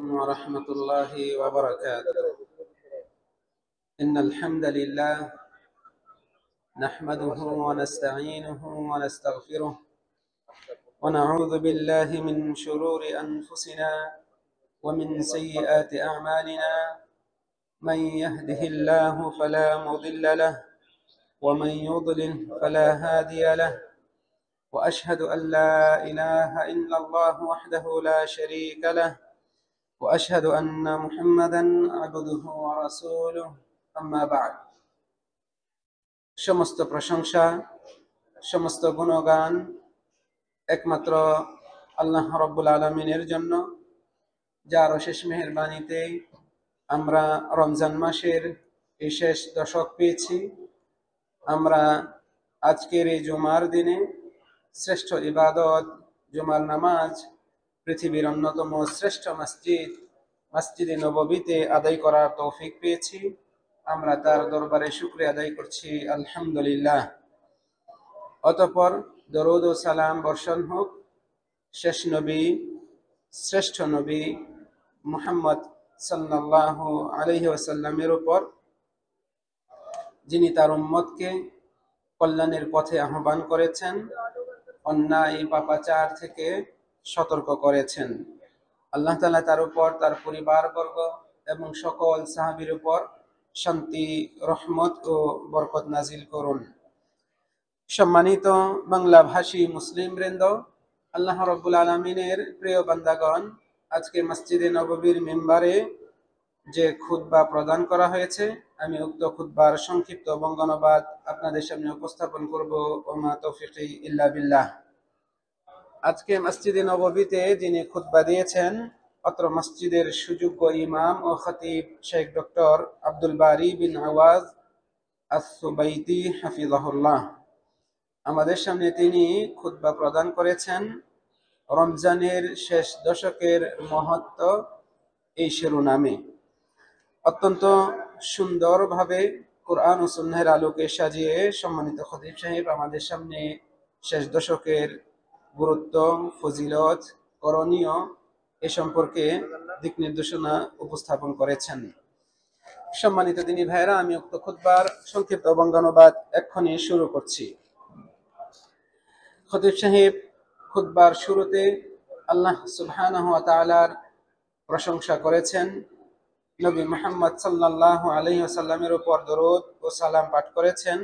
ورحمة الله وبركاته. إن الحمد لله نحمده ونستعينه ونستغفره ونعوذ بالله من شرور أنفسنا ومن سيئات أعمالنا. من يهده الله فلا مضل له ومن يضلل فلا هادي له، وأشهد أن لا إله إلا الله وحده لا شريك له، وأشهد أن محمدا عبده ورسوله أما بعد। সমস্ত প্রশংসা, সমস্ত গুণগান একমাত্র আল্লাহ রাব্বুল আলামিনের জন্য, যার অশেষ মেহেরবানিতে আমরা রমজান মাসের এই শেষ দশক পেয়েছি। আমরা আজকের এই জুমার দিনে শ্রেষ্ঠ ইবাদত জুমার নামাজ পৃথিবীর অন্যতম শ্রেষ্ঠ মসজিদে নববীতে আদায় করার তৌফিক পেয়েছি। আমরা তার দরবারে শুকরিয়া আদায় করছি, আলহামদুলিল্লাহ। অতঃপর দরুদ ও সালাম বর্ষণ হোক শেষ নবী, শ্রেষ্ঠ নবী মুহাম্মদ সাল্লাল্লাহু আলাইহি ওয়াসাল্লামের উপর, যিনি তার উম্মতকে কল্যাণের পথে আহ্বান করেছেন, অন্যায় পাপাচার থেকে সতর্ক করেছেন। আল্লাহ তাআলা তার উপর, তার পরিবারবর্গ এবং সকল সাহাবীর উপর শান্তি, রহমত ও বরকত নাজিল করুন। সম্মানিত বাংলাভাষী মুসলিম বৃন্দ, আল্লাহ রাব্বুল আলামিনের প্রিয় বান্দাগণ, আজকে মসজিদে নববীর মিম্বারে যে খুতবা প্রদান করা হয়েছে, আমি উক্ত খুতবার সংক্ষিপ্ত বঙ্গানুবাদ আপনাদের সামনে উপস্থাপন করব। ওমা তৌফিকি ইল্লা বিল্লাহ। আজকে মসজিদে নববীতে যিনি খুতবা দিয়েছেন, অত্র মসজিদের সুযোগ্য ইমাম ও খতিব শেখ ডক্টর আব্দুল বারী বিন আওয়াজ আস-সুবাইতি হাফিজাহুল্লাহ। আমাদের সামনে তিনি খুতবা প্রদান করেছেন রমজানের শেষ দশকের মহত্ব এই শিরোনামে। অত্যন্ত সুন্দরভাবে কোরআন ও সুন্নাহর আলোকে সাজিয়ে সম্মানিত খতিব সাহেব আমাদের সামনে শেষ দশকের গুরুত্ব, ফজিলত, করণীয় এ সম্পর্কে দিক নির্দেশনা উপস্থাপন করেছেন। সম্মানিত দিনী ভাইরা, আমি উক্ত খুতবার সংক্ষিপ্ত বঙ্গানুবাদ এক্ষুনি শুরু করছি। খতিব সাহেব খুতবার শুরুতে আল্লাহ সুবহানাহু ওয়া তাআলার প্রশংসা করেছেন, নবী মুহাম্মদ সাল্লাল্লাহু আলাইহি ওয়াসাল্লামের উপর দরুদ ও সালাম পাঠ করেছেন।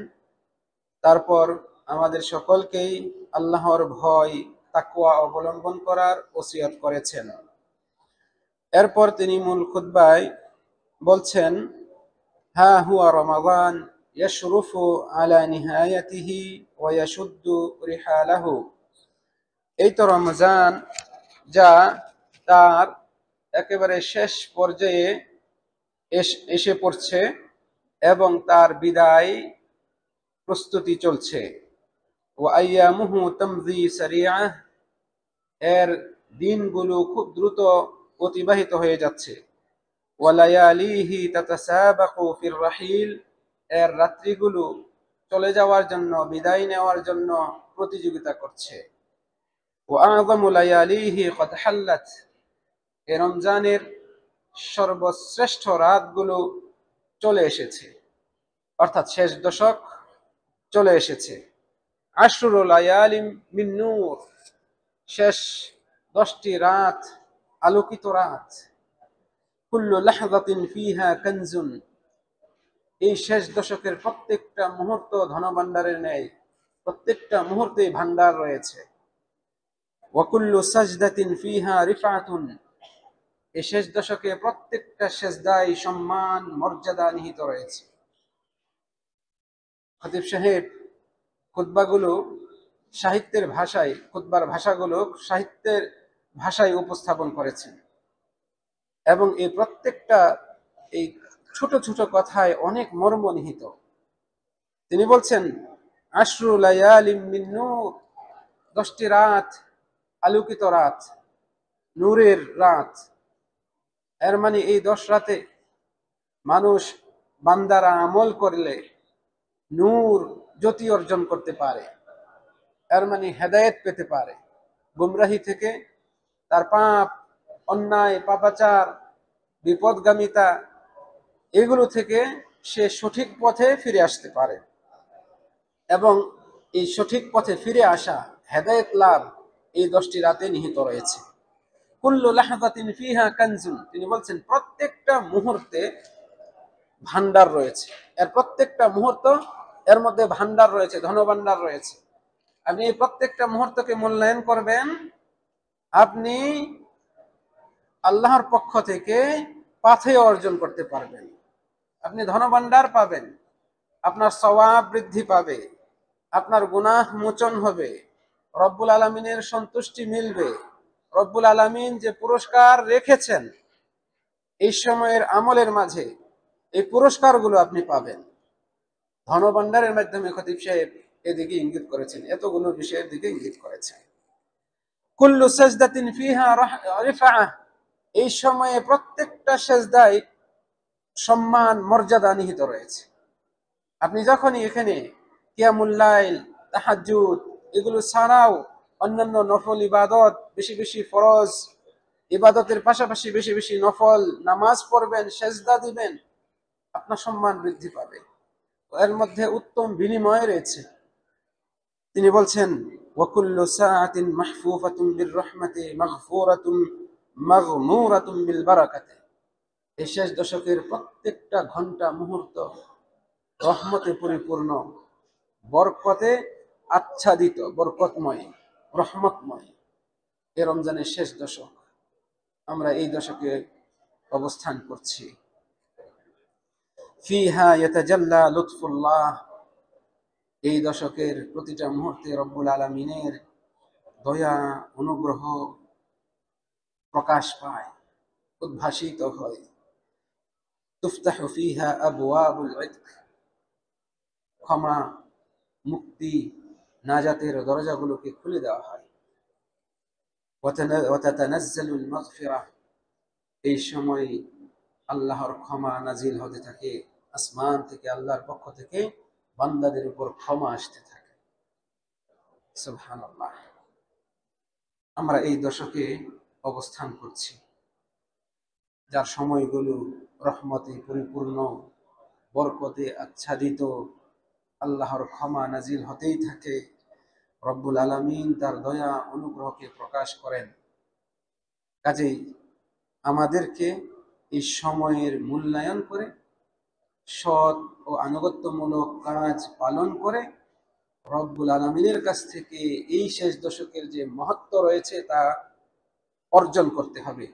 তারপর আমাদের সকলকেই আল্লাহর ভয়, তাকওয়া অবলম্বন করার ওসিয়ত করেছেন। এরপর তিনি মূল খুতবায় বলছেন, হা হুয়া রমাদান ইয়াশরুফু আলা নিহায়াতিহি ওয়া ইয়াশুদ্দু রিহালাহু। এই তো রমজান, যা তার একেবারে শেষ পর্যায়ে এসে পড়ছে এবং তার বিদায় প্রস্তুতি চলছে। ওয়া আইয়ামুহু তামযি সারিআহ, এর দিনগুলো খুব দ্রুত অতিবাহিত হয়ে যাচ্ছে। ওয়া লায়ালিহি তাতাসাবাকু ফির রাহিল, এর রাত্রিগুলো চলে যাওয়ার জন্য, বিদায় নেওয়ার জন্য প্রতিযোগিতা করছে। ওয়া আযমু লায়ালিহি ক্বাদ হাল্লাত, এই রমজানের সর্বশ্রেষ্ঠ রাতগুলো চলে এসেছে, অর্থাৎ শেষ দশক চলে এসেছে। আশরু লায়ালিম মিন নূর, শেষ 10টি রাত আলোকিত রাত। কুল্লু লাহযাতিন ফিহা কানজুন, এই শেষ দশকের প্রত্যেকটা মুহূর্ত ধনভাণ্ডারের ন্যায়, প্রত্যেকটা মুহূর্তে ভান্ডার রয়েছে। ওয়া কুল্লু সাজদাতিন ফিহা রিফআতুন, এই শেষ দশকে প্রত্যেকটা সেজদায় সম্মান, মর্যাদা নিহিত রয়েছে। খতিব সাহেব খুতবাগুলো সাহিত্যের ভাষায়, খুতবার ভাষাগুলো সাহিত্যের ভাষায় উপস্থাপন করেছেন এবং এই প্রত্যেকটা এই ছোট ছোট কথায় অনেক মর্ম নিহিত। তিনি বলছেন, আশরু লায়ালিম মিন নূর, 10টি রাত আলোকিত রাত, নূরের রাত। এর মানে এই 10 রাতে মানুষ, বান্দারা আমল করলে নূর, জ্যোতি অর্জন করতে পারে। এর মানে হেদায়েত পেতে পারে, গুমরাহি থেকে তার পাপ অন্যায়, পাপাচার, বিপদগামিতা, এগুলো থেকে সে সঠিক পথে ফিরে আসতে পারে। এবং এই সঠিক পথে ফিরে আসা, হেদায়েত লাভ, এই 10টি রাতে নিহিত রয়েছে। কুল্লু লাহযাতিন ফিহা কানজুন, তিনি বলছেন প্রত্যেকটা মুহূর্তে ভান্ডার রয়েছে, এর প্রত্যেকটা মুহূর্ত, এর মধ্যে ভান্ডার রয়েছে, ধনভান্ডার রয়েছে। আপনি এই প্রত্যেকটা মুহূর্তকে মূল্যায়ন করবেন, আপনি আল্লাহর পক্ষ থেকে পাথেয় অর্জন করতে পারবেন, আপনি ধনভান্ডার পাবেন, আপনার সওয়াব বৃদ্ধি পাবে, আপনার গুনাহ মোচন হবে, রব্বুল আলামিনের সন্তুষ্টি মিলবে। রব্বুল আলামিন যে পুরস্কার রেখেছেন এই সময়ের আমলের মাঝে, এই পুরস্কারগুলো আপনি পাবেন। ধনভান্ডারের মাধ্যমে খতিব সাহেব এদিকে ইঙ্গিত করেছেন, এতগুলো বিষয়ের দিকে ইঙ্গিত করেছেন। কুল্লু সাজদাতিন ফিহা রিফাআহ, এই সময়ে প্রত্যেকটা সেজদায় সম্মান, মর্যাদা নিহিত রয়েছে। আপনি যখনই এখানে কিয়ামুল লাইল, তাহাজ্জুদ এগুলো ছাড়াও অন্যান্য নফল ইবাদত, বেশি বেশি ফরজ ইবাদতের পাশাপাশি বেশি বেশি নফল নামাজ পড়বেন, সেজদা দিবেন, আপনার সম্মান বৃদ্ধি পাবে, এর মধ্যে উত্তম বিনিময় রয়েছে। তিনি বলছেন ওয়াকুল্লু সাআতিন মাহফুফাতুন বির রাহমাতি মাগফুরাতুন মাগমুরাতুন বিল বারাকাতি, এই শেষ দশকের প্রত্যেকটা ঘন্টা মুহূর্ত রহমতে পরিপূর্ণ, বরকতে আচ্ছাদিত, বরকতময়, রহমতময়। এ রমজানের শেষ দশক, আমরা এই দশকে অবস্থান করছি। ফিহা ইয়াতাজাল্লা লুৎফুল্লাহ, এই দশকের প্রতিটা মুহূর্তে রব্বুল আলামিনের দয়া, অনুগ্রহ প্রকাশ পায়, উদ্ভাসিত হয়। তুফতাহু ফিহা আবওয়াবুল ইতক, ক্ষমা, মুক্তি, নাজাতের দরজাগুলোকে খুলে দেওয়া হয়। ওয়া তাতানাজ্জালুল মাগফিরাহ, এই সময় আল্লাহর ক্ষমা নাজিল হতে থাকে, আসমান থেকে, আল্লাহর পক্ষ থেকে বান্দাদের উপর ক্ষমা আসতে থাকে। সুবহানাল্লাহ। আমরা এই দশকে অবস্থান করছি, যার সময়গুলো রহমতে পরিপূর্ণ, বরকতে আচ্ছাদিত, আল্লাহর ক্ষমা নাজিল হতেই থাকে, রব্বুল আলামিন তার দয়া অনুগ্রহকে প্রকাশ করেন। কাজেই আমাদেরকে এই সময়ের মূল্যায়ন করে সৎ ও আনুগত্যমূলক কাজ পালন করে রব্বুল আলামিনের কাছ থেকে এই শেষ দশকের যে মহত্ব রয়েছে তা অর্জন করতে হবে।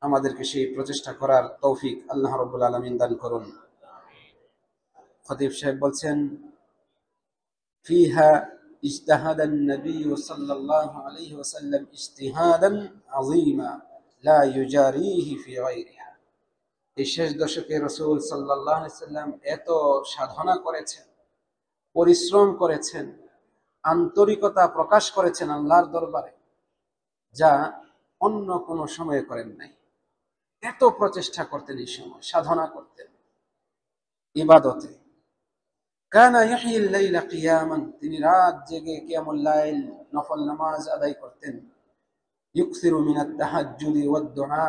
আমাদেরকে সেই প্রচেষ্টা করার তৌফিক আল্লাহ রব্বুল আলামিন দান করুন। খতিব সাহেব বলছেন ফিহা ইজতাহাদান নবী সাল্লাল্লাহু আলাইহি ওয়াসাল্লাম ইজতিহাদান আযীমা লা ইউজারিহি ফি গায়রিহা, এই শেষ দশকে রাসূল সাল্লাল্লাহু আলাইহি ওয়াসাল্লাম এত সাধনা করেছেন, পরিশ্রম করেছেন, আন্তরিকতা প্রকাশ করেছেন আল্লাহর দরবারে, যা অন্য কোনো সময়ে করেন নাই। এত প্রচেষ্টা করতেন, এই সময় সাধনা করতেন ইবাদতে। কানা ইহয়িল লাইলা কিয়ামান, তিনি রাত জেগে কিয়ামুল লাইল, নফল নামাজ আদায় করতেন। ইউকসিরু মিনাত তাহাজ্জুদি ওয়াদ দুআ,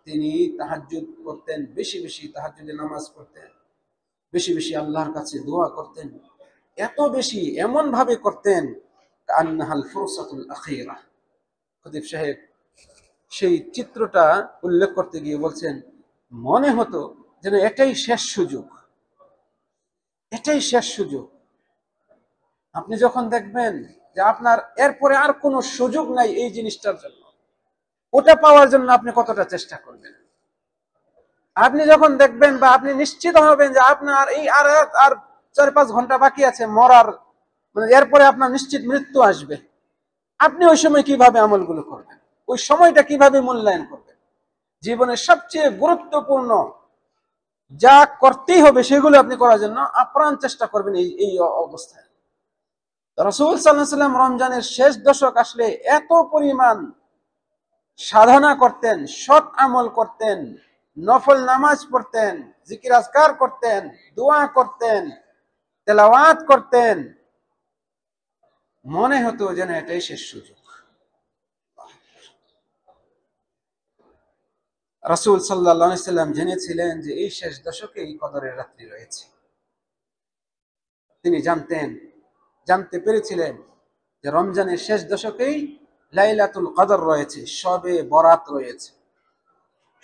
তিনি তাহাজ্জুদ করতেন, বেশি বেশি তাহাজ্জুদের নামাজ পড়তেন, বেশি বেশি আল্লাহর কাছে দোয়া করতেন। এত বেশি, এমন ভাবে করতেন কান্নাহাল ফুরসাতুল আখিরা। খতিব সাহেব সেই চিত্রটা উল্লেখ করতে গিয়ে বলছেন মনে হতো যেন এটাই শেষ সুযোগ, এটাই শেষ সুযোগ। আপনি যখন দেখবেন যে আপনার এরপরে আর কোনো সুযোগ নাই এই জিনিসটার জন্য, ওটা পাওয়ার জন্য আপনি কতটা চেষ্টা করবেন। আপনি যখন দেখবেন বা আপনি নিশ্চিত হবেন যে আপনার এই আর 4-5 ঘন্টা বাকি আছে মরার, মানে এরপরে আপনার নিশ্চিত মৃত্যু আসবে, আপনি ওই সময় কিভাবে আমলগুলো করবেন, ওই সময়টা কিভাবে মূল্যায়ন করবেন। জীবনের সবচেয়ে গুরুত্বপূর্ণ যা করতেই হবে সেগুলো আপনি করার জন্য আপ্রাণ চেষ্টা করবেন এই অবস্থায়। রাসূল সাল্লাল্লাহু আলাইহি ওয়াসাল্লাম রমজানের শেষ দশক আসলে এত পরিমাণ সাধনা করতেন, সৎ আমল করতেন, নফল নামাজ পড়তেন, জিকির আজকার করতেন, দোয়া করতেন, তেলাওয়াত করতেন, মনে হতো যেন এটাই শেষ সুযোগ। রাসূল সাল্লাল্লাহু আলাইহি সাল্লাম জেনেছিলেন যে এই শেষ দশকে এই কদরের রাত্রি রয়েছে। তিনি জানতে পেরেছিলেন যে রমজানের শেষ দশকেই লাইলাতুল কদর রয়েছে, শবে বরাত রয়েছে,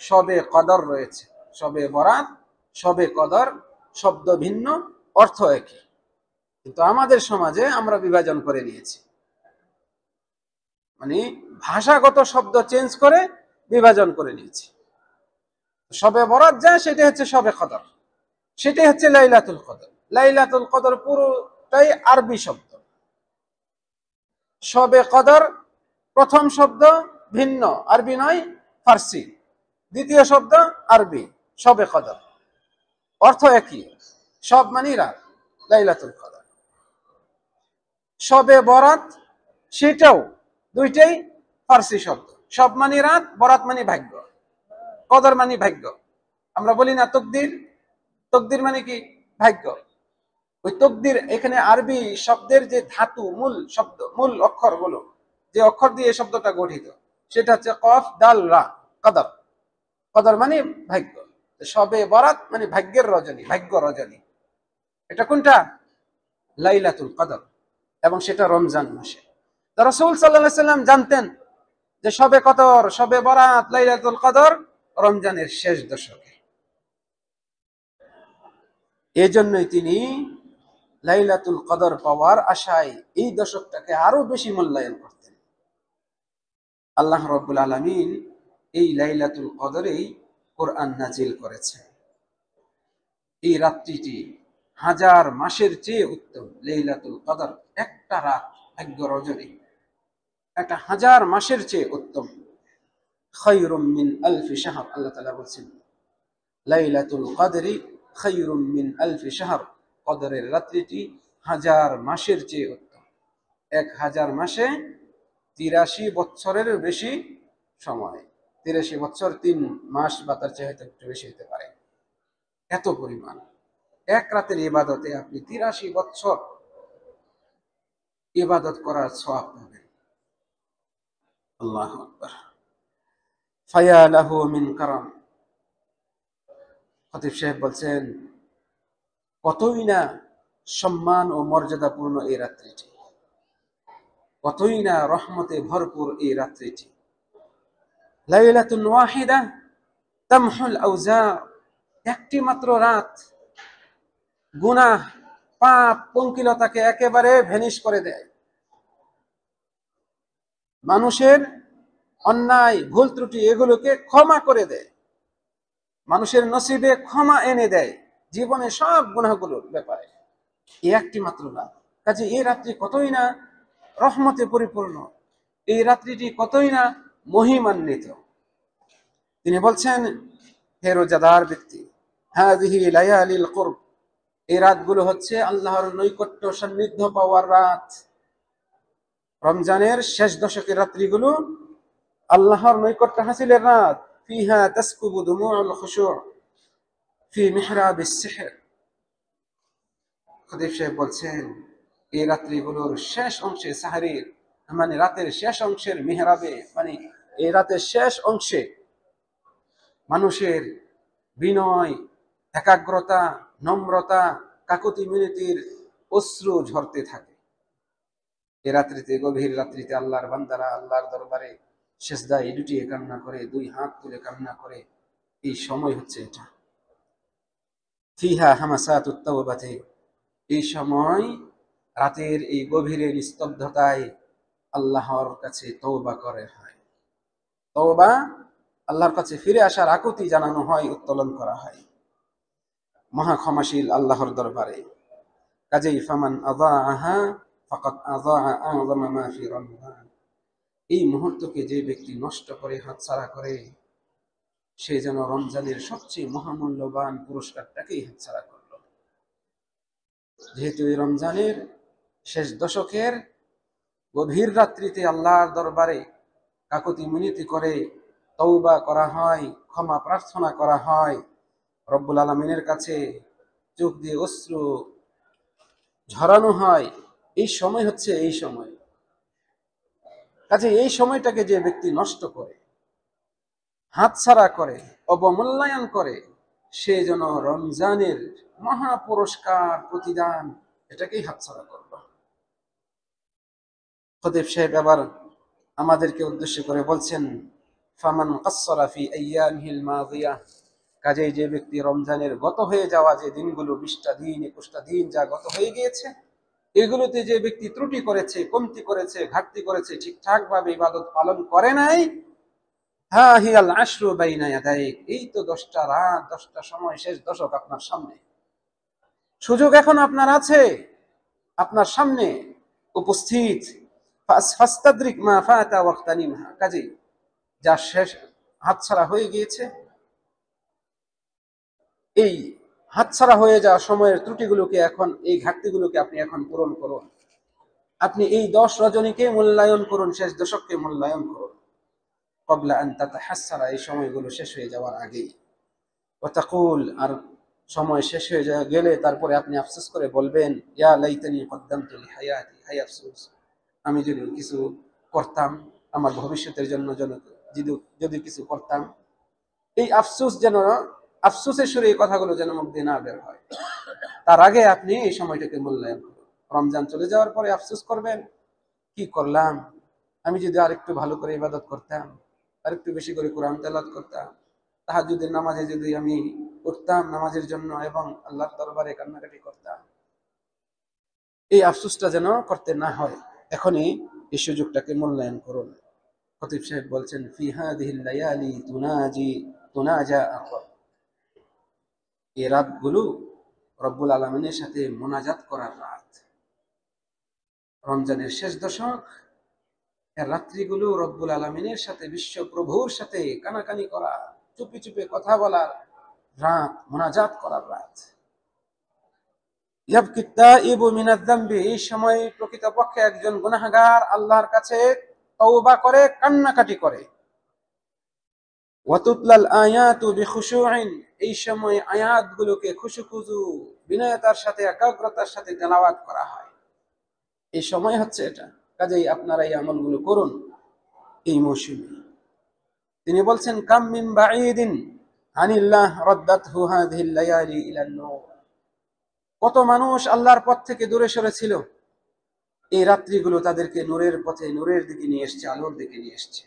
শবে কদর রয়েছে। শবে বরাত, শবে কদর শব্দ ভিন্ন, অর্থ একই, কিন্তু আমাদের সমাজে আমরা বিভাজন করে নিয়েছি, মানে ভাষাগত শব্দ চেঞ্জ করে বিভাজন করে নিয়েছি। শবে বরাত যা, সেটা হচ্ছে শবে কদর, সেটাই হচ্ছে লাইলাতুল কদর। লাইলাতুল কদর পুরোটাই আরবি শব্দ। শবে কদর প্রথম শব্দ ভিন্ন, আরবি নয়, ফার্সি। দ্বিতীয় শব্দ আরবি, শবে কদর, অর্থ একই, সব মানে রাত, লাইলাতুল কদর। শবে বরাত সেটাও, দুইটাই ফার্সি শব্দ। সব মানে রাত, বরাত মানে ভাগ্য, কদর মানে ভাগ্য। আমরা বলি না তকদির, তকদির মানে কি? ভাগ্য। ওই তকদির এখানে আরবি শব্দের যে ধাতু, মূল শব্দ, মূল অক্ষরগুলো, যে অক্ষর দিয়ে এই শব্দটা গঠিত, সেটা হচ্ছে কফ দাল রা, কদর। কদর মানে ভাগ্য। শবে বরাত মানে ভাগ্যের রজনী, ভাগ্য রজনী। এটা কোনটা? লাইলাতুল কদর, এবং সেটা রমজান মাসে। তো রাসূল সাল্লাল্লাহু আলাইহি সাল্লাম জানতেন যে শবে কদর, শবে বরাত, লাইলাতুল কদর রমজানের শেষ দশকে। এজন্যই তিনি লাইলাতুল কদর পাওয়ার আশায় এই দশকটাকে আরো বেশি মূল্যায়ন করতেন। আল্লাহ রাব্বুল আলামিন এই লাইলাতুল কদরেই কোরআন নাজিল করেছেন। এই রাত্রিটি হাজার মাসের চেয়ে উত্তম। লাইলাতুল কদর একটা রাত, ভাগ্য রজনী, একটা হাজার মাসের চেয়ে উত্তম। খায়রুম মিন আলফি শাহর, আল্লাহ তাআলা বলেছেন লাইলাতুল কদরি খায়রুম মিন আলফি শাহর, কদরের রাত্রিটি হাজার মাসের চেয়ে উত্তম। 1000 মাসে 83 বছরের বেশি সময়, 83 বছর 3 মাস বা তার চেয়ে হয়তো একটু বেশি হতে পারে। এত পরিমাণ এক রাতের ইবাদতে আপনি 83 বছর ইবাদত করার সওয়াব পাবেন। আল্লাহু আকবার। ফায়া লাহু মিন কারাম। খতিব সাহেব বলছেন কতই না সম্মান ও মর্যাদাপূর্ণ এই রাত্রিটি, কতই না রহমতে ভরপুর এই রাত্রিটি। লাইলাতুন ওয়াহিদা তামহুল আউজার, একটি মাত্র রাত গুনাহ, পাপ, পঙ্কিলতাকে একেবারে ভ্যানিশ করে দেয়। মানুষের অন্যায়, ভুল ত্রুটি এগুলোকে ক্ষমা করে দেয়, মানুষের নসিবে ক্ষমা এনে দেয় জীবনে সব গুনাহগুলোর ব্যাপারে। এই একটি মাত্র রাত, কাজে এই রাত্রি কতই না রহমতে পরিপূর্ণ, এই রাত্রিটি কতই না মহিমান্বিত। তিনি বলছেন, হে রোজাদার ব্যক্তি, হাযিহি লায়ালিল কুরব, এই রাতগুলো হচ্ছে আল্লাহর নৈকট্য সান্নিধ্য পাওয়ার রাত। রমজানের শেষ দশকের রাত্রিগুলো আল্লাহর নৈকট্য হাসিলের রাত। ফিহা তাসকুবু দুমুউল খুশু' ফি মিহরাবিস সিহর। খতিব সাহেব বলছেন এই রাত্রিগুলোর শেষ অংশে, সাহরির মানে রাতের শেষ অংশের মিহরাবে, মানে এই রাতের শেষ অংশে মানুষের বিনয়, একাগ্রতা, নম্রতা, কাকুতি মিনতির অশ্রু ঝরতে থাকে। এ রাত্রিতে, গভীর রাত্রিতে আল্লাহর বান্দারা আল্লাহর দরবারে সেজদায় লুটিয়ে কান্না করে, দুই হাত তুলে কান্না করে। এই সময় হচ্ছে এটা। ফিহা হামাসাতুত তাওবাতি, এই সময় রাতের এই গভীরের নিস্তব্ধতায় আল্লাহর কাছে তওবা করে হয়। তওবা, আল্লাহর কাছে ফিরে আসার আকুতি জানানো হয়, উত্তোলন করা হয় মহা ক্ষমাশীল আল্লাহর দরবারে। কাজেই ফামান আযাআহা ফাকাদ আযাআ আযমা মা ফি রমজান, এই মুহূর্তকে যে ব্যক্তি নষ্ট করে, হাতছাড়া করে, সে যেন রমজানের সবচেয়ে মহামূল্যবান পুরস্কারটাকেই হাতছাড়া করল। যেহেতু এই রমজানের শেষ দশকের গভীর রাত্রিতে আল্লাহর দরবারে কাকুতি মিনতি করে তওবা করা হয়, ক্ষমা প্রার্থনা করা হয়, রব্বুল আলামিনের কাছে চোখ দিয়ে অশ্রু ঝরানো হয়, এই সময় হচ্ছে এই সময়। কাজে এই সময়টাকে যে ব্যক্তি নষ্ট করে, হাতছাড়া করে, অবমূল্যায়ন করে, সে যেন রমজানের মহা পুরস্কার প্রতিদান এটাকেই হাতছাড়া করল। খতিব সাহেব আবার আমাদেরকে উদ্দেশ্য করে বলছেন, ফামান কাসসারা ফি আইয়ামিহিল মাদিয়া, কাজেই যে ব্যক্তি রমজানের গত হয়ে যাওয়া যে দিনগুলো, 20টা দিন 21টা দিন যা গত হয়ে গিয়েছে, এগুলোতে যে ব্যক্তি ত্রুটি করেছে, কমতি করেছে, ঘাটতি করেছে, ঠিকঠাক ভাবে ইবাদত পালন করে নাই, হা হিয়াল আশরু বাইনা ইয়াদাইক, এই তো 10টা রাত 10টা সময়, শেষ দশক আপনার সামনে, সুযোগ এখন আপনার আছে, আপনার সামনে উপস্থিত। ফাস্তাদরিক মা ফাতা ওয়াক্তানিমহা, কাজেই যা শেষ হাতছাড়া হয়ে গিয়েছে, এই হাতছাড়া হয়ে যাওয়া সময়ের ত্রুটিগুলোকে এখন, এই ঘাটতিগুলোকে আপনি এখন পূরণ করুন। আপনি এই 10 রজনীকে মূল্যায়ন করুন, শেষ দশককে মূল্যায়ন করুন, ক্বাবলা আন তাতাহাসসারা, এই সময়গুলো শেষ হয়ে যাওয়ার আগেই। ওয়া তাকুল, আর সময় শেষ হয়ে গেলে তারপরে আপনি আফসোস করে বলবেন, ইয়া লাইতানি কদ্দামতু লিহায়াতি, হায় আফসোস, আমি যদি কিছু করতাম, আমার ভবিষ্যতের জন্য যদি কিছু করতাম। এই আফসোস যেন, আফসোসের সুরে এই কথাগুলো যেন মুখ দিয়ে না বের হয়। তার আগে আপনি এই সময়টাকে মূল্যায়ন করুন। রমজান চলে যাওয়ার পরে আফসোস করবেন, কি করলাম, আমি যদি আরেকটু ভালো করে ইবাদত করতাম, আরেকটু বেশি করে কোরআন তেলাওয়াত করতাম, তাহাজ্জুদের নামাজে যদি আমি উঠতাম নামাজের জন্য এবং আল্লাহর দরবারে কান্নাকাটি করতাম, এই আফসোসটা যেন করতে না হয়। এখনই এই সুযোগটাকে মূল্যায়ন করুন। খতিব সাহেব বলছেন, ফি হাদিহিল লায়ালি তুনাজা আখর, এই রাতগুলো রব্বুল আলামিনের সাথে মোনাজাত করার রাত। রমজানের শেষ দশক, এর রাত্রিগুলো রব্বুল আলামিনের সাথে, বিশ্ব প্রভুর সাথে কানাকানি করা, চুপি চুপি কথা বলার রাত, মোনাজাত করার রাত। ইয়াবকি তাইবু মিনাজ যামবি, এই সময় প্রকৃতপক্ষে একজন গুনাহগার আল্লাহর কাছে তওবা করে, কান্নাকাটি করে। ওয়া তুতলাল আয়াতু বিখুশুইন, এই সময় আয়াতগুলোকে খুশু বিনয়তার সাথে, একাগ্রতার সাথে তেলাওয়াত করা হয়। এই সময় হচ্ছে এটা। কাজেই আপনারা এই আমলগুলো করুন এই মৌসুমে। তিনি বলছেন, কাম মিন বাঈদিন আনিল্লাহ রাদ্দাতহু হাযিহিল লায়ালি ইলান নূর, কত মানুষ আল্লাহর পথ থেকে দূরে সরেছিল, এই রাত্রিগুলো তাদেরকে নূরের পথে, নূরের দিকে নিয়ে এসেছে, আলোর দিকে নিয়ে এসেছে।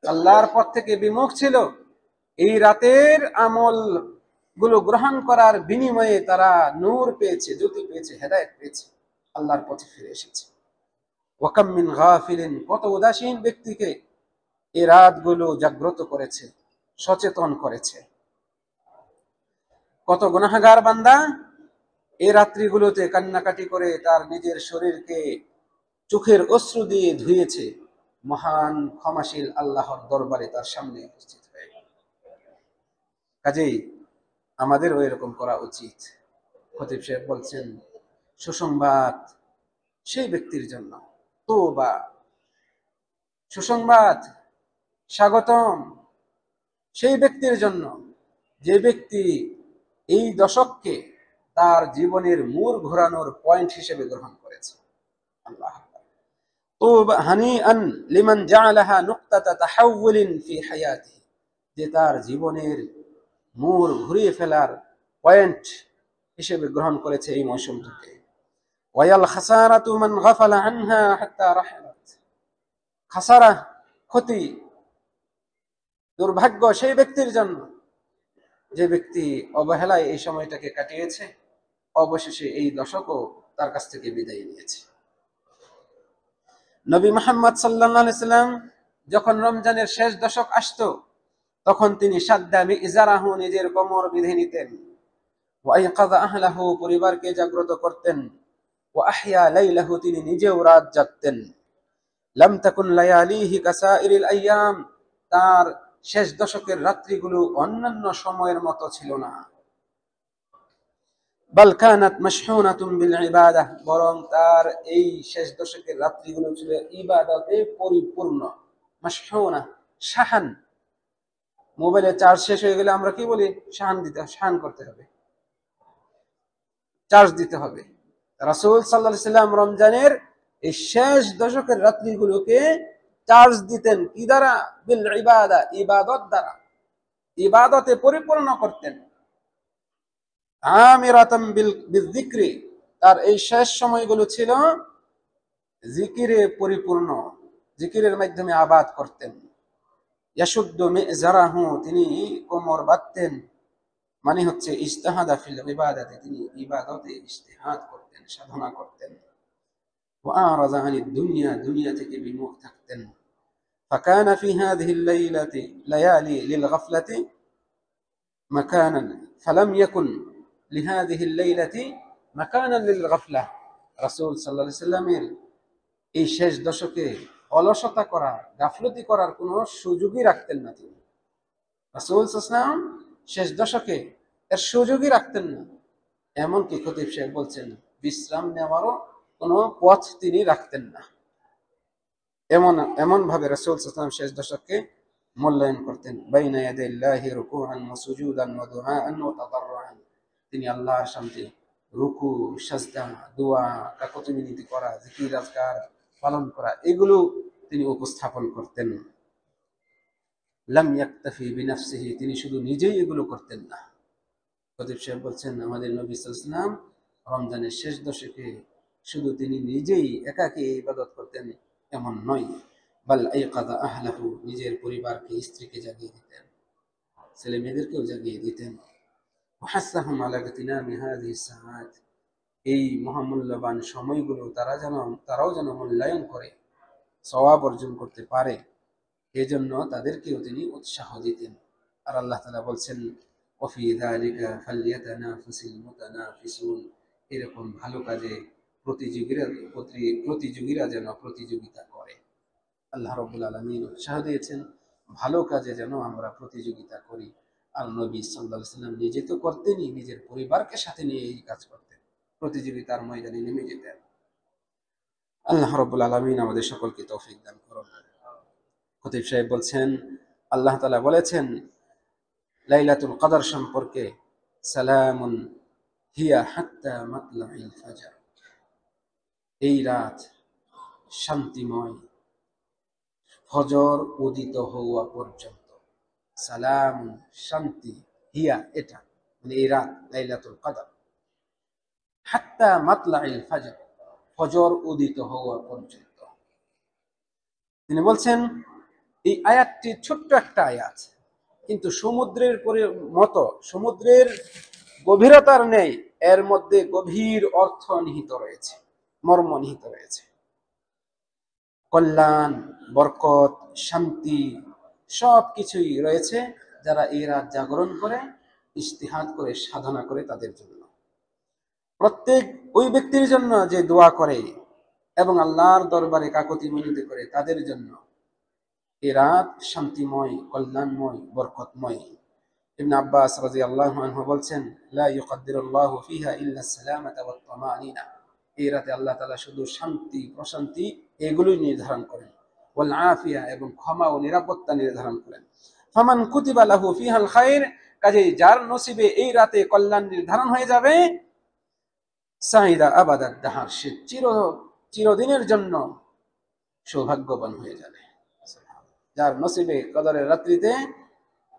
আল্লাহর পথ থেকে বিমুখ ছিল, এই রাতের আমল গুলো গ্রহণ করার বিনিময়ে তারা নূর পেয়েছে, জ্যোতি পেয়েছে, হেদায়েত পেয়েছে, আল্লাহর পথে ফিরে এসেছে। ওয়াকাম মিন গাফিলিন, কত উদাসীন ব্যক্তিকে এই রাতগুলো জাগ্রত করেছে, সচেতন করেছে। কত গুনাহগার বান্দা এই রাত্রিগুলোতে কান্নাকাটি করে তার নিজের শরীরকে চোখের অশ্রু দিয়ে ধুয়েছে, মহান ক্ষমাশীল আল্লাহর দরবারে তার সামনে উপস্থিত হয়ে। কাজেই আমাদেরও এরকম করা উচিত। খতিব সাহেব বলছেন, সুসংবাদ সেই ব্যক্তির জন্য, তওবা, সুসংবাদ, স্বাগতম সেই ব্যক্তির জন্য যে ব্যক্তি এই দশককে তার জীবনের মোড় ঘোরানোর পয়েন্ট হিসেবে গ্রহণ করেছে। আল্লাহ তুবা হানিআন লিমান জাআলাহা নুকতাতা তাহাউলিন ফি হায়াতিহি, যে তার জীবনের মোড় ঘুরিয়ে ফেলার পয়েন্ট হিসেবে গ্রহণ করেছে এই মৌসুমটাকে। ওয়াল খাসারাতু মান গাফালা আনহা হাত্তা রাহালাত, খাসারা, ক্ষতি, দুর্ভাগ্য সেই ব্যক্তির জন্য যে ব্যক্তি অবহেলায় এই সময়টাকে কাটিয়েছে, অবশেষে এই দশকও তার কাছ থেকে বিদায় নিয়েছে। নবী মুহাম্মদ সাল্লাল্লাহু আলাইহি সাল্লাম যখন রমজানের শেষ দশক আসতো, তখন তিনি সাদ্দা মিজারাহু, নিজের কোমর বেঁধে নিতেন। ওয়া আইকাযা আহলাহু, পরিবারকে জাগ্রত করতেন। ওয়া আহইয়া লাইলাহু, তিনি নিজেও রাত জাগতেন। লাম তাকুন লায়ালিহি কাসাইরিল আইয়াম, তার শেষ দশকের রাত্রিগুলো অন্যান্য সময়ের মতো ছিল না। বাল কানাত মাশহুনাতুন বিল ইবাদাহ, বরং তার এই শেষ দশকের রাত্রিগুলো ছিল ইবাদতে পরিপূর্ণ। মাশহুনা, শাহান, মোবাইলে চার্জ শেষ হয়ে গেলে আমরা কি বলি? শাহান করতে হবে, চার্জ দিতে হবে। রাসূল সাল্লাল্লাহু আলাইহি সাল্লাম রমজানের এই শেষ দশকের রাত্রিগুলোকে চার্জ দিতেন কি দ্বারা? বিল ইবাদা, ইবাদত দ্বারা, ইবাদতে পরিপূর্ণ করতেন। আমিরাতাম বিযিকরি, তার এই শেষ সময়গুলো ছিল জিকিরে পরিপূর্ণ, জিকিরের মাধ্যমে আবাদ করতেন। ইয়াশুদ্দু মিযরাহু, তিনি কোমর বাঁধতেন, মানে হচ্ছে ইজতিহাদা ফিল ইবাদাতে, তিনি ইবাদতে ইজতিহাদ করতেন, সাধনা করতেন। ওয়া আরাযা আনিদ দুনিয়া, দুনিয়া থেকে বিমুখ থাকতেন। ফাকানা ফি হাযিহি আল-লাইলাতি লায়ালি লিল গাফলাতি মাকানান ফালাম ইয়াকুন লিহাযিহি আল-লাইলাতি মাকানান লিল গাফলা। রাসূল সাল্লাল্লাহু আলাইহি সাল্লামের এই শেষ দশকে অলসতা করা, গাফলতি করার কোনো সুযোগই রাখতেন না তিনি। রাসূল সাল্লাল্লাহু আলাইহি ওয়াসাল্লাম শেষ দশকে এর সুযোগই রাখতেন না। এমনকি খতিব সাহেব বলছেন বিশ্রাম নেওয়ারও কোনো পথ তিনি রাখতেন না। এমন ভাবে রাসূল সাল্লাল্লাহু আলাইহি ওয়াসাল্লাম শেষ দশককে মূল্যায়ন করতেন। বাইনা ইয়াদাইল্লাহি রুকুআন ওয়া সুজুদান ওয়া দুআআন ওয়া তাদাররুআন, তিনি আল্লাহর সামনে রুকু, সাজদা, দোয়া, কাকুতি মিনতি করা, জিকির আজকার পালন করা, এগুলো তিনি উপস্থাপন করতেন। লাম ইয়াকতাফি বিনাফসিহি, তিনি শুধু নিজেই এগুলো করতেন না। খতিব সাহেব বলছেন আমাদের নবী সাল্লাল্লাহু আলাইহি ওয়াসাল্লাম রমজানের শেষ দশকে শুধু তিনি নিজেই একাকী ইবাদত করতেন এমন নয়, বাল আইকাযা আহলাহু, নিজের পরিবারকে, স্ত্রীকে জাগিয়ে দিতেন, ছেলে মেয়েদেরকেও জাগিয়ে দিতেন। ওয়াহাসাহুম আলা ইগতিনামি হাযিহি সাআত, এই মহামূল্যবান সময়গুলো তারাও যেন মূল্যায়ন করে সওয়াব অর্জন করতে পারে, এজন্য তাদেরকেও তিনি উৎসাহ দিতেন। আর আল্লাহ তাআলা বলছেন ওয়াফি যালিকা ফালইয়াতানাফাসিল মুতানাফিসুন, এরকম ভালো কাজে প্রতিযোগীরা যেন প্রতিযোগিতা করে। আল্লাহ রাব্বুল আলামিন উৎসাহ দিয়েছেন ভালো কাজে যেন আমরা প্রতিযোগিতা করি। আর নবী সাল্লাল্লাহু আলাইহি ওয়াসাল্লাম নিজে তো করতেনই, নিজের পরিবারকে সাথে নিয়ে এই কাজ করতেন, প্রতিযোগিতার ময়দানে নেমে যেতেন। আল্লাহ রাব্বুল আলামিন আমাদের সকলকে তৌফিক দান করুন। খতিব সাহেব বলছেন আল্লাহ তাআলা বলেছেন লাইলাতুল কদর সম্পর্কে, সালামুন হিয়া হাত্তা মাতলাইল ফাজর, এই রাত শান্তিময় ফজর উদিত হওয়া পর্যন্ত। সালাম, শান্তি, হিয়া এটা, মানে এই রাত লাইলাতুল কদর, হাত্তা মাতলাইল ফাজর, ফজর উদিত হওয়া পর্যন্ত। তিনি বলছেন এই আয়াতটি ছোট্ট একটা আয়াত, কিন্তু সমুদ্রের মতো, সমুদ্রের গভীরতার নেই এর মধ্যে গভীর অর্থ নিহিত রয়েছে, মর্ম নিহিত রয়েছে। কল্যাণ, বরকত, শান্তি সবকিছুই রয়েছে যারা এই রাত জাগরণ করে, ইজতিহাদ করে, সাধনা করে তাদের জন্য। প্রত্যেক ওই ব্যক্তির জন্য যে দোয়া করে এবং আল্লাহর দরবারে কাকুতি মিনতি করে তাদের জন্য এই রাত শান্তিময়, কল্যাণময়, বরকতময়। ইবনে আব্বাস রাদিয়াল্লাহু আনহু বলছেন লা ইউকাদ্দিরুল্লাহু ফিহা ইল্লা সালামাতা ওয়াত তামানিনা, এই রাতে আল্লাহ তাআলা শুধু শান্তি, প্রশান্তি এগুলোই নির্ধারণ করেন, ওয়াল আফিয়া, এবং ক্ষমা ও নিরাপত্তা নির্ধারণ করেন। ফামান কুতিবা লাহু ফিহাল খায়র, কাজেই যার নসিবে এই রাতে কল্যাণ নির্ধারণ হয়ে যাবে, সাইদা আবাদাদ দাহার, সে চিরদিনের জন্য সৌভাগ্যবান হয়ে যাবে। যার নসিবে কদরের রাত্রিতে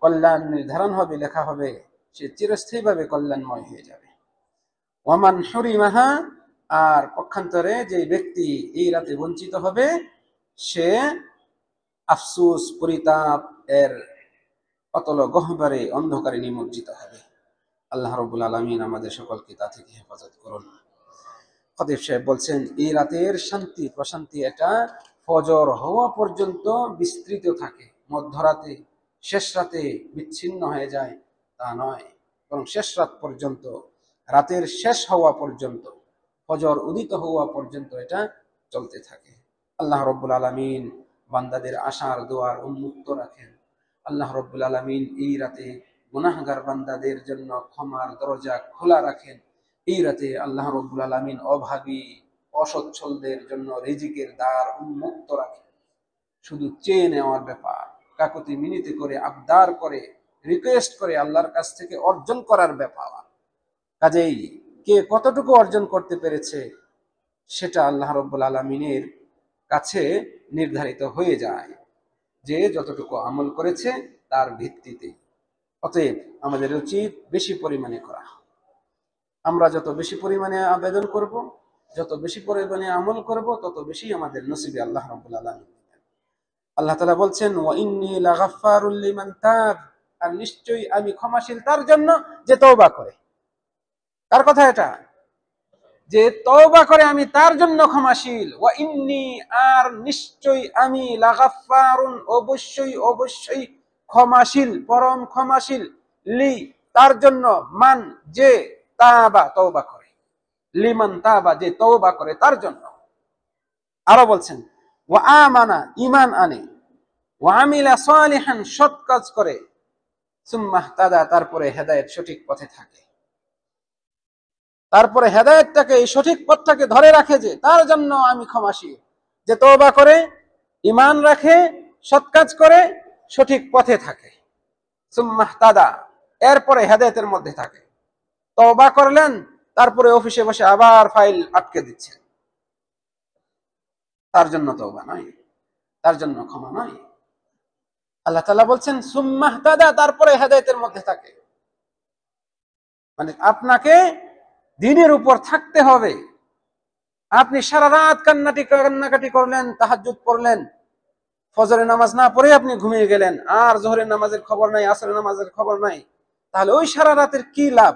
কল্যাণ নির্ধারণ হবে, লেখা হবে, সে চিরস্থায়ীভাবে কল্যাণময় হয়ে যাবে। ওয়ামান হুরিমাহা, আর পক্ষান্তরে যে ব্যক্তি এই রাতে বঞ্চিত হবে সে আফসোস, পরিতাপ এর অতল গহ্বরে, অন্ধকারে নিমজ্জিত হবে। আল্লাহ রাব্বুল আলামিন আমাদের সকলকে তা থেকে হেফাজত করুন। খতিব সাহেব বলছেন এই রাতের শান্তি, প্রশান্তি এটা ফজর হওয়া পর্যন্ত বিস্তৃত থাকে, মধ্যরাতে, শেষ রাতে বিচ্ছিন্ন হয়ে যায় তা নয়, বরং শেষ রাত পর্যন্ত, রাতের শেষ হওয়া পর্যন্ত, ফজর উদিত হওয়া পর্যন্ত এটা চলতে থাকে। আল্লাহ রাব্বুল আলামিন বান্দাদের আশার দোয়ার উন্মুক্ত রাখেন। আল্লাহ রাব্বুল আলামিন এই রাতে গুনাহগার বান্দাদের জন্য ক্ষমার দরজা খোলা রাখেন। এই রাতে আল্লাহ রাব্বুল আলামিন অভাবী, অসচ্ছলদের জন্য রিজিকের দ্বার উন্মুক্ত রাখেন। শুধু চেয়ে নেওয়ার ব্যাপার, কাকুতি মিনতি করে, আবদার করে, রিকোয়েস্ট করে আল্লাহর কাছ থেকে অর্জন করার ব্যাপার। কাজেই কে কতটুকু অর্জন করতে পেরেছে সেটা আল্লাহ রাব্বুল আলামিনের কাছে নির্ধারিত হয়ে যায় যে যতটুকু আমল করেছে তার ভিত্তিতে। অতএব আমাদের উচিত বেশি পরিমাণে করা। আমরা যত বেশি পরিমাণে আবেদন করব, যত বেশি পরিমাণে আমল করব, তত বেশি আমাদের নসিবে আল্লাহ রাব্বুল আলামিন দিবেন। আল্লাহ তাআলা বলছেন, ওয়া ইন্নী লাগাফফারুল লিমান তাব, আর নিশ্চয়ই আমি ক্ষমাশীল তার জন্য যে তওবা করে। কার কথা এটা? যে তওবা করে আমি তার জন্য ক্ষমাশীল। ওয়া ইন্নী, আর নিশ্চয়ই আমি, লাগাফফারুন, অবশ্যই অবশ্যই ক্ষমাশীল, পরম ক্ষমাশীল, লি তার জন্য, মান যে তাবা তওবা করে, লিমান তাবা যে তওবা করে তার জন্য। আরো বলছেন, ওয়া আমানা, ঈমান আনে, ওয়া আমিলা সালিহান, সৎ কাজ করে, সুম্মা ইহতাদা, তারপরে হেদায়েত সঠিক পথে থাকে, তারপরে হেদায়েতটাকে, এই সঠিক পথটাকে ধরে রাখে, যে তার জন্য আমি ক্ষমাশীল, যে তওবা করে, ঈমান রাখে, সৎ কাজ করে, সঠিক পথে থাকে, সুম্মা ইহতাদা, এরপরে হেদায়েতের মধ্যে থাকে। তওবা করলেন, তারপরে অফিসে বসে আবার ফাইল আটকে দিচ্ছেন, তার জন্য তওবা নয়, তার জন্য ক্ষমা নয়। আল্লাহ তাআলা বলছেন সুম্মা ইহতাদা, তারপরে হেদায়েতের মধ্যে থাকে। মানে আপনাকে দ্বীনের উপর থাকতে হবে। আপনি সারা রাত কান্নাকাটি করলেন, তাহাজ্জুদ পড়লেন, ফজরের নামাজ না পড়ে আপনি ঘুমিয়ে গেলেন, আর জোহরের নামাজের খবর নাই, আসরের নামাজের খবর নাই, তাহলে ওই সারা রাতের কি লাভ?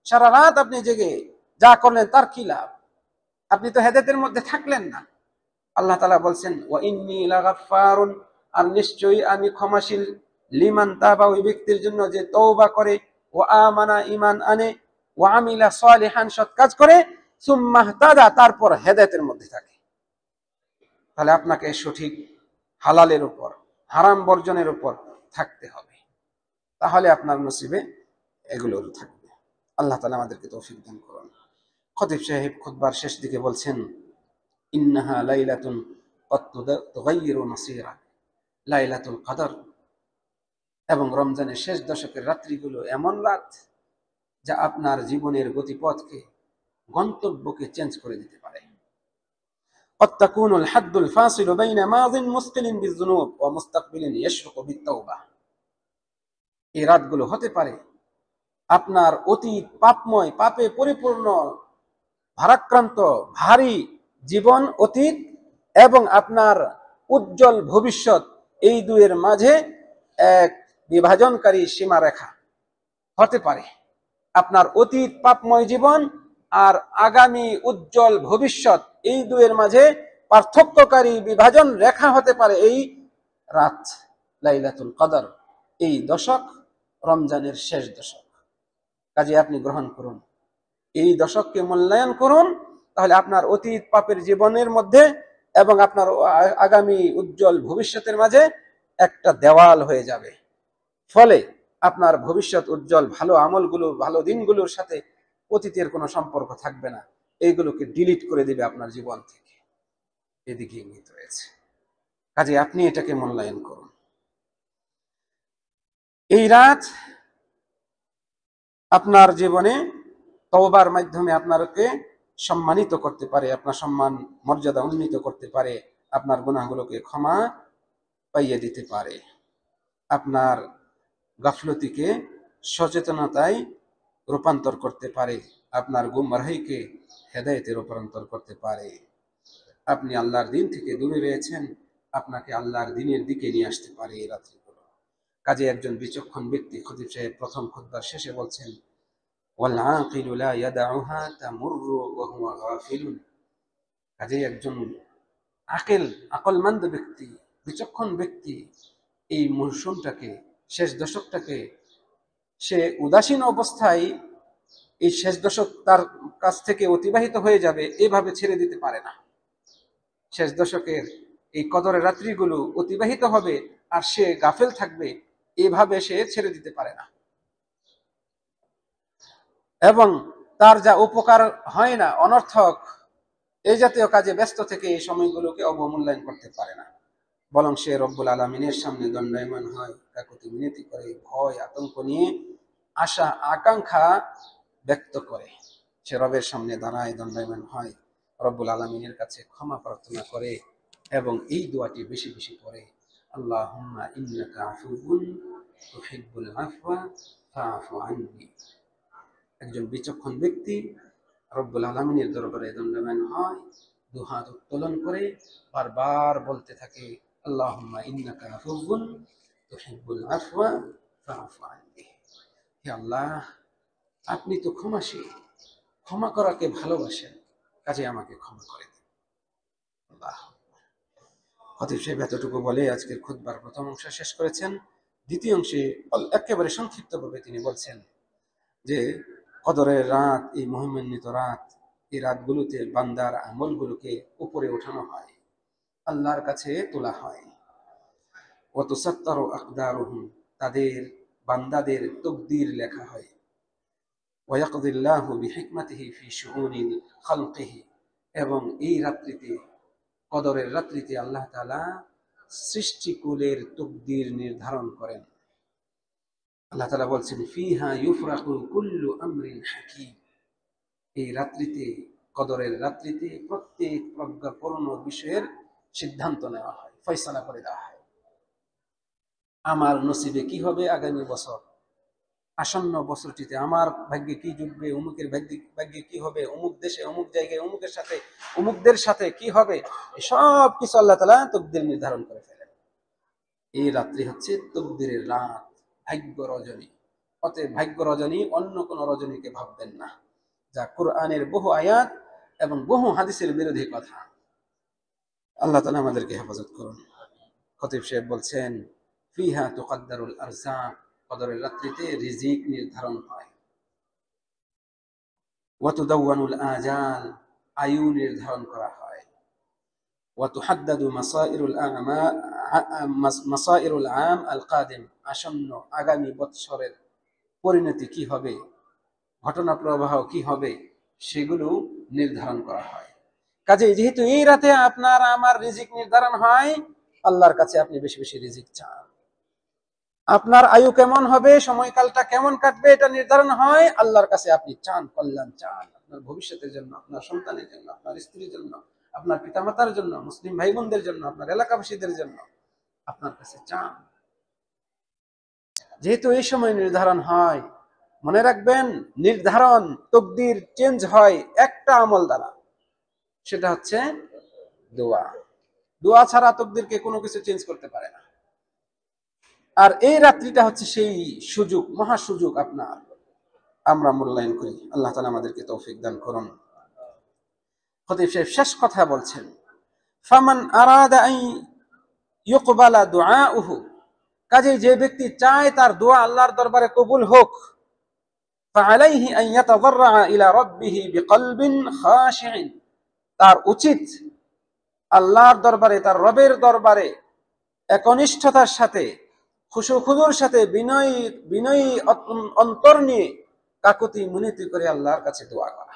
সারা রাত আপনি জেগে যা করলেন তার কি লাভ? আপনি তো হেদায়েতের মধ্যে থাকলেন না। আল্লাহ তাআলা বলছেন, ওয়া ইন্নী লাগাফফারুন, আর নিশ্চয়ই আমি ক্ষমাশীল, লিমান তাবা, ওই ব্যক্তির জন্য যে তওবা করে, ওয়া আমানা, ঈমান আনে, ওয়া আমিলা সালিহান, সৎ কাজ করে, সুম্মা ইহতাদা, তারপর হেদায়েতের মধ্যে থাকে। তাহলে আপনাকে সঠিক হালালের উপর, হারাম বর্জনের উপর থাকতে হবে, তাহলে আপনার নসিবে এগুলো থাকবে। আল্লাহ তাআলা আমাদেরকে তৌফিক দান করুন। খতিব সাহেব খুতবার শেষ দিকে বলছেন, ইন্নাহা লাইলাতুন কদ তুগাইয়িরু মাসীরা, লাইলাতুল কদর, এবং রমজানের শেষ দশকের রাত্রিগুলো এমন রাত যা আপনার জীবনের গতিপথকে, গন্তব্যকে চেঞ্জ করে দিতে পারে। قد تكون الحد الفاصل بين ماض مثقل بالذنوب ومستقبل يشرق بالتوبة। এই রাতগুলো হতে পারে আপনার অতীত পাপময়, পাপে পরিপূর্ণ, ভারাক্রান্ত, ভারী জীবন অতীত, এবং আপনার উজ্জ্বল ভবিষ্যৎ, এই দুয়ের মাঝে এক বিভাজনকারী সীমারেখা হতে পারে। আপনার অতীত পাপময় জীবন আর আগামী উজ্জ্বল ভবিষ্যৎ, এই দুয়ের মাঝে পার্থক্যকারী বিভাজন রেখা হতে পারে এই রাত, লাইলাতুল কদর, এই দশক, রমজানের শেষ দশক। কাজে আপনি গ্রহণ করুন, এই দশককে মূল্যায়ন করুন, তাহলে আপনার অতীত পাপের জীবনের মধ্যে এবং আপনার আগামী উজ্জ্বল ভবিষ্যতের মাঝে একটা দেওয়াল হয়ে যাবে। ফলে আপনার ভবিষ্যৎ উজ্জ্বল ভালো আমলগুলো, ভালো দিনগুলোর সাথে অতীতের কোনো সম্পর্ক থাকবে না, এইগুলোকে ডিলিট করে দিবে আপনার জীবন থেকে। এদিকে ইঙ্গিত রয়েছে। কাজে আপনি এটাকে মূল্যায়ন করুন। এই রাত আপনার জীবনে তওবার মাধ্যমে আপনাকে সম্মানিত করতে পারে, আপনার সম্মান মর্যাদা উন্নীত করতে পারে, আপনার গুনাহগুলোকে ক্ষমা পাইয়ে দিতে পারে, আপনার গাফলতিকে সচেতনতায় রূপান্তর করতে পারে, আপনার গুমরাহিকে হেদায়েতে রূপান্তর করতে পারে। আপনি আল্লাহর দিন থেকে দূরে রয়েছেন, আপনাকে আল্লাহর দিনের দিকে নিয়ে আসতে পারে এই রাত্রিগুলো। কাজে একজন বিচক্ষণ ব্যক্তি, খতিব সাহেব প্রথম খুতবার শেষে বলছেন, ওয়াল আকিলু লা ইয়াদউহা তামুররু ওয়া হুয়া গাফিলুন। কাজে একজন আকলমন্দ ব্যক্তি, বিচক্ষণ ব্যক্তি এই মৌসুমটাকে, শেষ দশকটাকে, সে উদাসীন অবস্থায় এই শেষ দশক তার কাছ থেকে অতিবাহিত হয়ে যাবে এভাবে ছেড়ে দিতে পারে না। শেষ দশকের এই কদরের রাত্রিগুলো অতিবাহিত হবে আর সে গাফেল থাকবে, এভাবে সে ছেড়ে দিতে পারে না। এবং তার যা উপকার হয় না, অনর্থক এই জাতীয় কাজে ব্যস্ত থেকে এই সময়গুলোকে অবমূল্যায়ন করতে পারে না, বরং সে রব্বুল আলামিনের সামনে দণ্ডায়মান হয়, কাকুতি মিনতি করে, ভয় আতঙ্ক নিয়ে, আশা আকাঙ্ক্ষা ব্যক্ত করে সে রবের সামনে দাঁড়ায়, দণ্ডায়মান হয়, রব্বুল আলামিনের কাছে ক্ষমা প্রার্থনা করে, এবং এই দোয়াটি বেশি বেশি পড়ে, আল্লাহুম্মা ইন্নাকা আফুউন তুহিব্বুল আফওয়া ফাআফু আননি। একজন বিচক্ষণ ব্যক্তি রব্বুল আলামিনের দরবারে দণ্ডায়মান হয়, দুহাত উত্তোলন করে বারবার বলতে থাকে, আল্লাহুম্মা ইন্নাকা আফুউন তুহিব্বুল আফওয়া ফাআফু আননি। হে আল্লাহ, আপনি তো ক্ষমাশীল, ক্ষমা করাকে ভালোবাসেন, কাজে আমাকে ক্ষমা করে দিন। আল্লাহ। খতিব সাহেব এতটুকু বলে আজকের খুতবার প্রথম অংশ শেষ করেছেন। দ্বিতীয় অংশে একেবারে সংক্ষিপ্তভাবে তিনি বলছেন যে কদরের রাত, এই মহিমান্বিত রাত, এই রাতগুলোতে বান্দার আমলগুলোকে উপরে ওঠানো হয়, আল্লাহর কাছে তোলা হয়। ওয়া তুসাত্তারু আকদারুহুম, তাদের বান্দাদের তকদির লেখা হয়। ওয়া ইয়াকদিল্লাহু বিহিকমাতিহি ফি শুউনি খালকিহি, এবং এই রাত্রিতে, কদরের রাত্রিতে আল্লাহ তাআলা সৃষ্টিকুলের তকদির নির্ধারণ করেন। আল্লাহ তাআলা বলছেন, ফিহা ইউফরাকু কুল্লু আমরিন হাকিম, এই রাত্রিতে, কদরের রাত্রিতে প্রত্যেক প্রজ্ঞাপূর্ণ বিষয়ের সিদ্ধান্ত নেওয়া হয়, ফয়সালা করে দেওয়া হয়। আমার নসিবে কি হবে আগামী বছর, আসন্ন বছরটিতে আমার ভাগ্যে কি জুটবে, অমুকের ভাগ্যে কি হবে, অমুক দেশে, অমুক জায়গায়, অমুকের সাথে, অমুকদের সাথে কি হবে, সব কিছু আল্লাহ তাআলা তকদির নির্ধারণ করে ফেলেন। এই রাত্রি হচ্ছে তকদিরের রাত, ভাগ্য রজনী। অতএব ভাগ্য রজনী অন্য কোন রজনীকে ভাববেন না, যা কুরআনের বহু আয়াত এবং বহু হাদিসের বিরোধী কথা। আল্লাহ তাআলা আমাদেরকে হেফাজত করুন। খতিব সাহেব বলছেন, ফিহা তুকাদ্দারুল আরজাক, কদরের রাত্রিতে রিজিক নির্ধারণ হয়। ওয়া তুদাওয়ানুল আজাল, আয়ু নির্ধারণ করা হয়। ওয়া তুহাদ্দাদু মাসাইরুল আম আল কাদিম, আসন্ন আগামী বৎসরের পরিণতি কি হবে, ঘটনা প্রবাহ কি হবে, সেগুলো নির্ধারণ করা হয়। কাজেই যেহেতু এই রাতে আপনার আমার রিজিক নির্ধারণ হয়, আল্লাহর কাছে আপনি বেশি বেশি রিজিক চান। আপনার আয়ু কেমন হবে, সময়কালটা কেমন কাটবে, এটা নির্ধারণ হয়, আল্লাহর কাছে আপনি চান, কল্যাণ চান, আপনার ভবিষ্যতের জন্য, আপনার সন্তানের জন্য, আপনার স্ত্রীর জন্য, আপনার পিতামাতার জন্য, মুসলিম ভাই বোনদের জন্য, আপনার এলাকাবাসীদের জন্য আপনার কাছে চান। যেহেতু এই সময় নির্ধারণ হয়, মনে রাখবেন, নির্ধারণ, তকদির চেঞ্জ হয় একটা আমল দ্বারা, সেটা হচ্ছে দোয়া। দোয়া ছাড়া তকদিরকে কোনো কিছু চেঞ্জ করতে পারে না। আর এই রাত্রিটা হচ্ছে সেই সুযোগ, মহা সুযোগ আপনার, আমরা মূল্যায়ন করি। আল্লাহ তাআলা আমাদেরকে তৌফিক দান করুন। খতিব সাহেব শেষ কথা বলছেন, ফামান আরাদা আন ইউকবালা দুআউহু, কাজেই যে ব্যক্তি চায় তার দোয়া আল্লাহর দরবারে কবুল হোক, ফাআলাইহি আন ইয়াতাযাররা ইলা রাব্বিহি বিকলবিন খাশিইন, তার উচিত আল্লাহর দরবারে, তার রবের দরবারে একনিষ্ঠতার সাথে, খুশু খুদুর সাথে, বিনয়ী অন্তর নিয়ে কাকুতি মিনতি করে আল্লাহর কাছে দোয়া করা।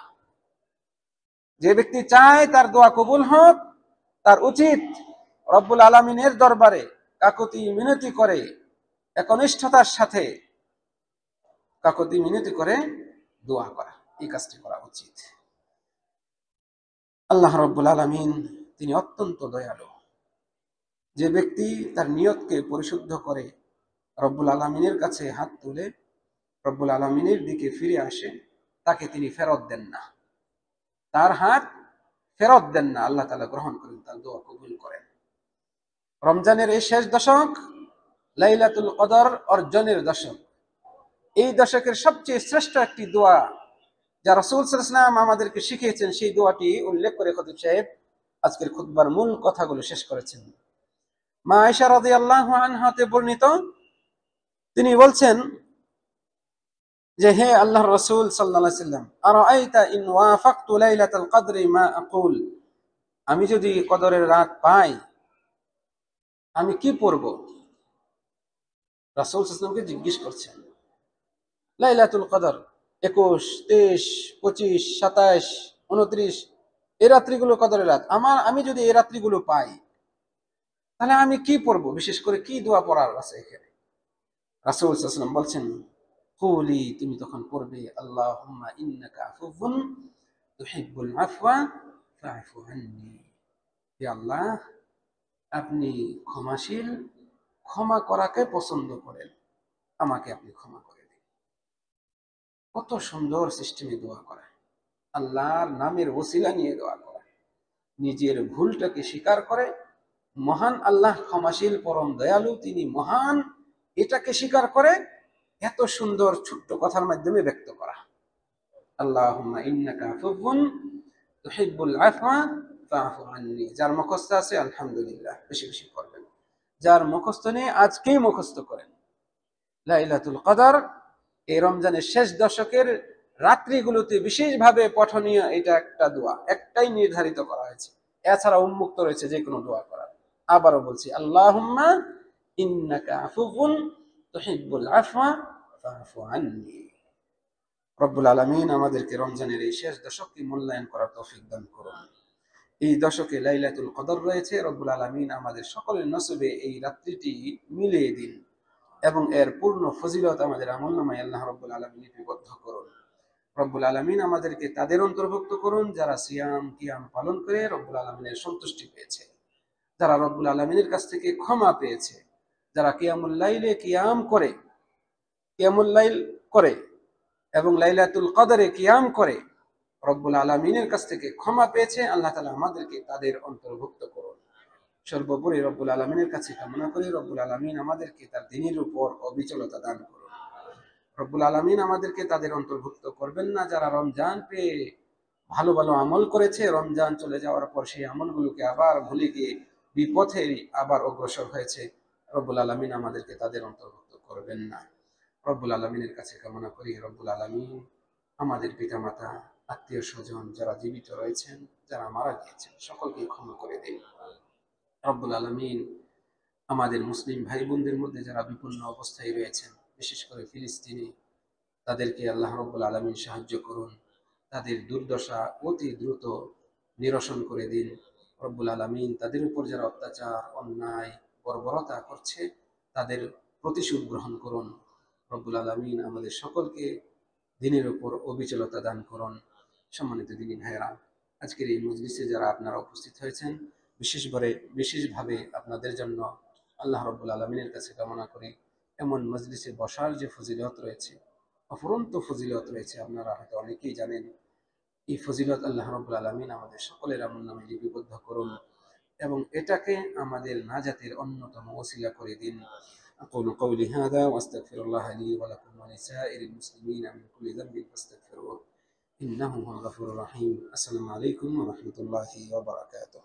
যে ব্যক্তি চায় তার দোয়া কবুল হোক, তার উচিত রব্বুল আলামিনের দরবারে কাকুতি মিনতি করে, একনিষ্ঠতার সাথে কাকুতি মিনতি করে দোয়া করা, এই কাজটি করা উচিত। আল্লাহ রব্বুল আলামিন তিনি অত্যন্ত দয়ালু। যে ব্যক্তি তার নিয়তকে পরিশুদ্ধ করে রব্বুল আলামিনের কাছে হাত তুলে রব্বুল আলামিনের দিকে ফিরে আসে, তাকে তিনি ফেরত দেন না, তার হাত ফেরত দেন না, আল্লাহ তাআলা গ্রহণ করেন, তার দোয়া কবুল করেন। রমজানের এই শেষ দশক লাইলাতুল কদর অর্জনের দশক। এই দশকের সবচেয়ে শ্রেষ্ঠ একটি দোয়া যা রাসূল সাল্লাল্লাহু আলাইহি ওয়াসাল্লাম আমাদেরকে শিখিয়েছেন, সেই দোয়াটি উল্লেখ করে খতিব সাহেব আজকের খুতবার মূল কথাগুলো শেষ করেছেন। মা আয়েশা রাদিয়াল্লাহু আনহা তে বর্ণিত, তিনি বলছেন যে, হে আল্লাহর রাসূল সাল্লাল্লাহু আলাইহি ওয়াসাল্লাম, আরাআইতা ইন ওয়াফাকতু লাইলাতুল কদরি মা আকুল, আমি যদি কদরের রাত পাই আমি কি পড়ব? রাসূল সাল্লাল্লাহু আলাইহি ওয়াসাল্লামকে জিজ্ঞেস করছেন। লাইলাতুল কদর 21, 23, 25, 27, 29 এই রাত্রিগুলো কদরের রাত, আমি যদি এই রাত্রিগুলো পাই তাহলে আমি কি পড়ব, বিশেষ করে কি দোয়া পড়ার আছে এখানে? রাসূল সাল্লাল্লাহু আলাইহি ওয়াসাল্লাম বলছেন, কুলি, তুমি তখন পড়বে, আল্লাহুম্মা ইন্নাকা আফুউন তুহিব্বুল আফওয়া ফাআফু আন্নি, হে আল্লাহ, আপনি ক্ষমাশীল, ক্ষমা করাকে পছন্দ করেন, আমাকে আপনি ক্ষমা করে দিন। কত সুন্দর সিস্টেমে দোয়া করা, আল্লাহর নামের ওসিলা নিয়ে দোয়া করা, নিজের ভুলটাকে স্বীকার করে মহান আল্লাহ ক্ষমাশীল পরম দয়ালু, তিনি মহান, এটাকে স্বীকার করে এত সুন্দর ছোট্ট কথার মাধ্যমে ব্যক্ত করা। আল্লাহুম্মা ইন্নাকা আফুউন তুহিব্বুল আফওয়া ফাআফু আন্নি। যার মুখস্থ আছে আলহামদুলিল্লাহ বেশি বেশি করবেন, যার মুখস্থ নেই আজকেই মুখস্থ করেন। লাইলাতুল কদর এই রমজানের শেষ দশকের রাত্রিগুলোতে বিশেষভাবে পঠনীয়, এটা একটা দোয়া, একটাই নির্ধারিত করা হয়েছে, এছাড়া উন্মুক্ত রয়েছে যে কোনো দোয়া করার। আবারও বলছি, আল্লাহুম্মা ইন্নাকা আফুউন তুহিব্বুল আফওয়া ফাআফু আন্নি। রব্বুল আলামিন আমাদেরকে রমজানের এই শেষ দশককে মূল্যায়ন করার তৌফিক দান করুন। এই দশকে লাইলাতুল কদর রয়েছে, রব্বুল আলামিন আমাদের সকলের নসিবে এই রাত্রিটি মিলিয়ে দিন এবং এর পূর্ণ ফজিলত আমাদের আমলনামায় আল্লাহ রব্বুল আলামিন লিপিবদ্ধ করুন। রব্বুল আলামিন আমাদেরকে তাদের অন্তর্ভুক্ত করুন যারা সিয়াম কিয়াম পালন করে রব্বুল আলামিনের সন্তুষ্টি পেয়েছে, যারা রব্বুল আলামিনের কাছ থেকে ক্ষমা পেয়েছে, যারা কিয়ামুল লাইলে কিয়ামুল লাইল করে এবং লাইলাতুল কদরে কিয়াম করে রব্বুল আলামিনের কাছ থেকে ক্ষমা পেয়েছে, আল্লাহ তাআলা আমাদেরকে তাদের অন্তর্ভুক্ত করুন। সর্বোপরি রব্বুল আলামিনের কাছে কামনা করি রব্বুল আলামিন আমাদেরকে তার দ্বীনের উপর অবিচলতা দান করুন। রব্বুল আলামিন আমাদেরকে তাদের অন্তর্ভুক্ত করবেন না যারা রমজান পেয়ে ভালো ভালো আমল করেছে, রমজান চলে যাওয়ার পর সেই আমলগুলোকে আবার ভুলে গিয়ে বিপথে আবার অগ্রসর হয়েছে। রব্বুল আলামিন আমাদেরকে তাদের অন্তর্ভুক্ত করবেন না। রব্বুল আলামিনের কাছে কামনা করি রব্বুল আলামিন আমাদের পিতামাতা, আত্মীয় স্বজন যারা জীবিত রয়েছেন, যারা মারা গিয়েছেন, সকলকে ক্ষমা করে দিন। রব্বুল আলামিন আমাদের মুসলিম ভাই বোনদের মধ্যে যারা বিপন্ন অবস্থায় রয়েছেন, বিশেষ করে ফিলিস্তিনে, তাদেরকে আল্লাহ রব্বুল আলামিন সাহায্য করুন, তাদের দুর্দশা অতি দ্রুত নিরসন করে দিন। রব্বুল আলামিন তাদের উপর যারা অত্যাচার, অন্যায়, বর্বরতা করছে তাদের প্রতিশোধ গ্রহণ করুন। রব্বুল আলামিন আমাদের সকলকে দ্বীনের উপর অবিচলতা দান করুন। সম্মানিত দ্বীনী ভাইয়েরা, আজকের এই মজলিসে যারা আপনারা উপস্থিত হয়েছেন, বিশেষভাবে আপনাদের জন্য আল্লাহ রব্বুল আলামিনের কাছে কামনা করি এমন মজলিসে বসার যে ফজিলত রয়েছে, অফুরন্ত ফজিলত রয়েছে, আপনারা হয়তো অনেকেই জানেন। এই ফজিলত আল্লাহ রব্বুল আলামিন আমাদের সকলের আমলনামে লিপিবদ্ধ করুন এবং এটাকে আমাদের নাজাতের অন্যতম ওসিলা করে দিন। أقول قولي هذا وأستغفر الله لي ولكم ولسائر المسلمين من كل ذنب فاستغفروه إنه هو الغفور الرحيم. السلام عليكم ورحمة الله وبركاته.